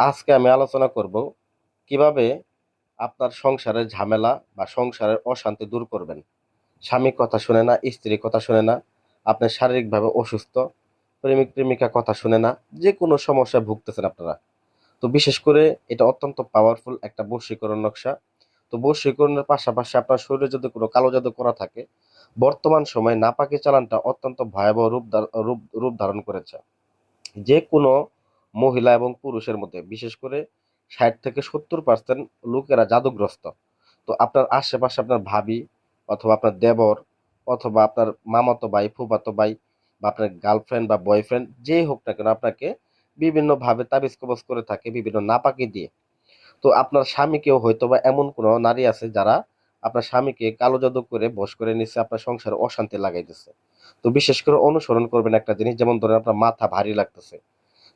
আজকে আমি আলোচনা করব কিভাবে আপনার সংসারের ঝামেলা বা সংসারের অশান্তি দূর করবেন। স্বামী কথা শুনে না, স্ত্রী কথা শুনে না, আপনি শারীরিকভাবে অসুস্থ, প্রেমিক প্রেমিকা কথা শুনে না, যে কোনো সমস্যায় ভুগতেছেন আপনারা। তো বিশেষ করে এটা অত্যন্ত পাওয়ারফুল একটা বশীকরণ নকশা। তো বশীকরণের পাশাপাশি আপনার শরীরে যদি কোনো কালো জাদু করা থাকে, বর্তমান সময়ে নাপাকি চালানটা অত্যন্ত ভয়াবহ রূপ ধারণ করেছে। যে কোনো মহিলা এবং পুরুষের মধ্যে বিশেষ করে 60 থেকে 70% লোকেরা জাদুগ্রস্ত। তো আপনার আশেপাশে আপনার ভাবি অথবা আপনার দেবর অথবা আপনার মামাতো ভাই, ফুফাতো ভাই বা আপনার গার্লফ্রেন্ড বা বয়ফ্রেন্ড যেই হোক না কেন আপনাকে বিভিন্নভাবে তাবিজ কবজ করে থাকে বিভিন্ন নাপাকি দিয়ে। তো আপনার স্বামীকেও হয়তোবা এমন কোনো নারী আছে যারা আপনার স্বামীকে কালো জাদু করে বশ করে নিচ্ছে, আপনার সংসারে অশান্তি লাগাইতেছে। তো বিশেষ করে অনুসরণ করবেন একটা জিনিস, যেমন ধরেন আপনার মাথা ভারী লাগতেছে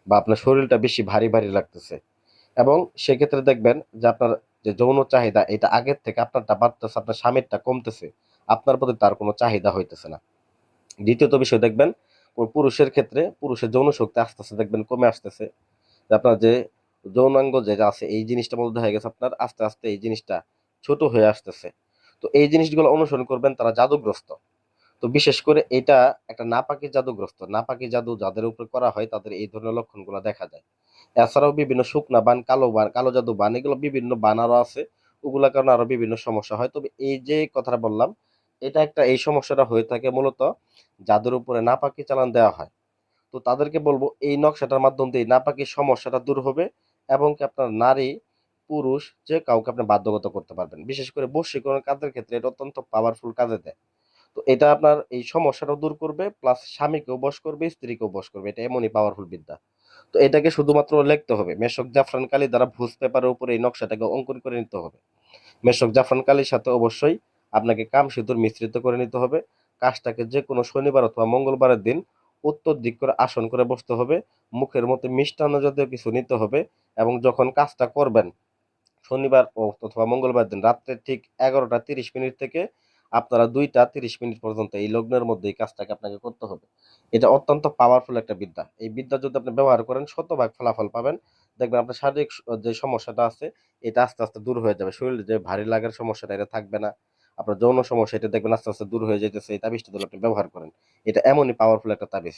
বা আপনার শরীরটা বেশি ভারী ভারী লাগতেছে, এবং সেক্ষেত্রে দেখবেন যে আপনার যে যৌন চাহিদা এটা আগের থেকে আপনারটা বাড়তেছে, আপনার স্বামীরটা কমতেছে, আপনার প্রতি তার কোনো চাহিদা হইতেছে না। দ্বিতীয়ত বিষয় দেখবেন, পুরুষের ক্ষেত্রে পুরুষের যৌন শক্তি আস্তে আস্তে দেখবেন কমে আসতেছে। যে আপনার যে যৌনাঙ্গ যেটা আছে এই জিনিসটার মধ্যে দেখা গেছে আপনার আস্তে আস্তে এই জিনিসটা ছোট হয়ে আসতেছে। তো এই জিনিসগুলো অনুসরণ করবেন, তারা জাদুগ্রস্ত। তো বিশেষ করে এটা একটা নাপাকি জাদুগ্রস্ত, নাপাকি জাদু যাদের উপরে করা হয় তাদের এই ধরনের লক্ষণগুলো দেখা যায়। এছাড়াও বিভিন্ন শুকনা বান, কালো জাদু বান, এগুলো বিভিন্ন বান আরো আছে, ওগুলা কারণে আরো বিভিন্ন সমস্যা হয়। তবে এই যে কথাটা বললাম, এটা একটা এই সমস্যাটা হয়ে থাকে মূলত যাদের উপরে নাপাকি চালান দেওয়া হয়। তো তাদেরকে বলবো এই নকশাটার মাধ্যম দিয়ে নাপাকি সমস্যাটা দূর হবে, এবং কি আপনার নারী পুরুষ যে কাউকে আপনি বাধ্যগত করতে পারবেন। বিশেষ করে বশীকরণ কাজের ক্ষেত্রে এটা অত্যন্ত পাওয়ারফুল কাজে দেয়। তো এটা আপনার এই সমস্যাটাও দূর করবে, প্লাস স্বামীকেও বশ করবে, স্ত্রীকেও বশ করবে। এটা এমনই পাওয়ারফুল বিদ্যা। তো এটাকে শুধুমাত্র লিখতে হবে মেশক জাফরান কালি দ্বারা, ভুজ পেপারের উপরে এই নকশাটাকে অঙ্কন করে নিতে হবে। মেশক জাফরান কালির সাথে অবশ্যই আপনাকে কাম সিঁদুর মিশ্রিত করে নিতে হবে। কাজটাকে যে কোনো শনিবার অথবা মঙ্গলবারের দিন উত্তর দিক করে আসন করে বসতে হবে। মুখের মধ্যে মিষ্টান্ন জাতীয় কিছু নিতে হবে, এবং যখন কাজটা করবেন শনিবার অথবা মঙ্গলবার দিন রাত্রে ঠিক 11টা 30 মিনিট থেকে আপনারা 2টা 30 মিনিট পর্যন্ত এই লগ্নের মধ্যে এই কাজটাকে আপনাকে করতে হবে। এটা অত্যন্ত পাওয়ারফুল একটা বিদ্যা। এই বিদ্যা যদি আপনি ব্যবহার করেন শতভাগ ফলাফল পাবেন। দেখবেন আপনার শারীরিক যে সমস্যাটা আছে এটা আস্তে আস্তে দূর হয়ে যাবে। শরীরে যে ভারী লাগার সমস্যাটা এটা থাকবে না। আপনার যৌন সমস্যা এটা দেখবেন আস্তে আস্তে দূর হয়ে যেতেছে এই তাবিজটা যদি আপনি ব্যবহার করেন। এটা এমনই পাওয়ারফুল একটা তাবিজ।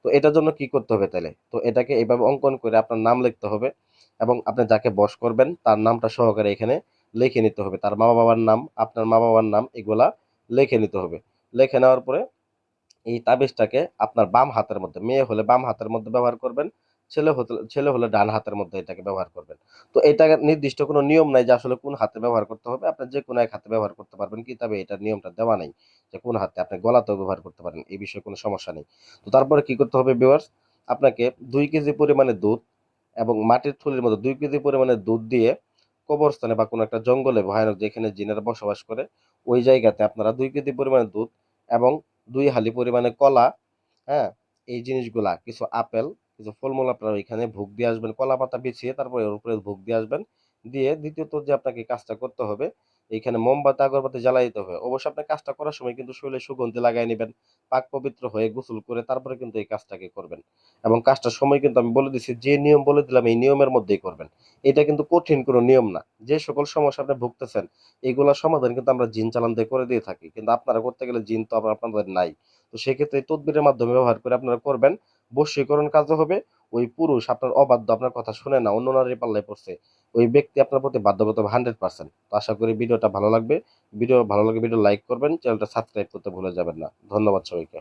তো এটার জন্য কি করতে হবে তাহলে? তো এটাকে এইভাবে অঙ্কন করে আপনার নাম লিখতে হবে, এবং আপনি যাকে বশ করবেন তার নামটা সহকারে এখানে লিখে নিতে হবে। তার মা বাবার নাম, আপনার মা বাবার নাম, এগুলা লিখে নিতে হবে। লিখে নেওয়ার পরে এই তাবিজটাকে আপনার বাম হাতের মধ্যে, মেয়ে হলে বাম হাতের মধ্যে ব্যবহার করবেন, ছেলে হলে ডান হাতের মধ্যে এটাকে ব্যবহার করবেন। তো এটা নির্দিষ্ট কোনো নিয়ম নাই যে আসলে কোন হাতে ব্যবহার করতে হবে। আপনি যে কোনো এক হাতে ব্যবহার করতে পারবেন, কিতাবে এটার নিয়মটা দেওয়া নাই যে কোন হাতে। আপনি গলাতেও ব্যবহার করতে পারেন, এই বিষয়ে কোনো সমস্যা নেই। তো তারপরে কি করতে হবে ভিউয়ার্স, আপনাকে 2 কেজি পরিমাণে দুধ এবং মাটির থলির মধ্যে 2 কেজি পরিমাণে দুধ দিয়ে কবরস্থানে বা কোনো একটা জঙ্গলে ভয়ানক যেখানে জিনেরা বসবাস করে ওই জায়গাতে আপনারা 2 কেজি পরিমাণে দুধ এবং 2 হালি পরিমাণে কলা, হ্যাঁ, এই জিনিসগুলা কিছু আপেল, কিছু ফলমূল আপনারা এখানে ভোগ দিয়ে আসবেন, কলা পাতা বিছিয়ে তারপরে ওর উপরে ভোগ দিয়ে আসবেন। দিয়ে দ্বিতীয়ত যে আপনাকে কাজটা করতে হবে, এখানে মোমবাতি আগরবাতি জ্বালাই দিতে হবে। অবশ্যই আপনার কাজটা করার সময় কিন্তু শরীরে সুগন্ধি লাগাই নেবেন, পাক পবিত্র হয়ে গোসল করে তারপরে কিন্তু এই কাজটাকে করবেন। এবং কাজটার সময় কিন্তু আমি বলে দিচ্ছি, যে নিয়ম বলে দিলাম এই নিয়মের মধ্যেই করবেন। এটা কিন্তু কঠিন কোনো নিয়ম না। যে সকল সমস্যা আপনি ভুগতেছেন এগুলোর সমাধান কিন্তু আমরা জিন চালান দিয়ে করে দিয়ে থাকি, কিন্তু আপনারা করতে গেলে জিন তো আবার আপনাদের নাই। তো সেক্ষেত্রে এই তদবিরের মাধ্যমে ব্যবহার করে আপনারা করবেন, বশীকরণ কাজও হবে। ওই পুরুষ আপনার অবাধ্য, আপনার কথা শুনে না, অন্য নারীর পাল্লায় পড়ছে, ওই ব্যক্তি আপনার প্রতি বাধ্যগত হবে 100%। তো আশা করি ভিডিওটা ভালো লাগবে। ভিডিও ভালো লাগে ভিডিও লাইক করবেন, চ্যানেলটা সাবস্ক্রাইব করতে ভুলে যাবেন না। ধন্যবাদ সবাইকে।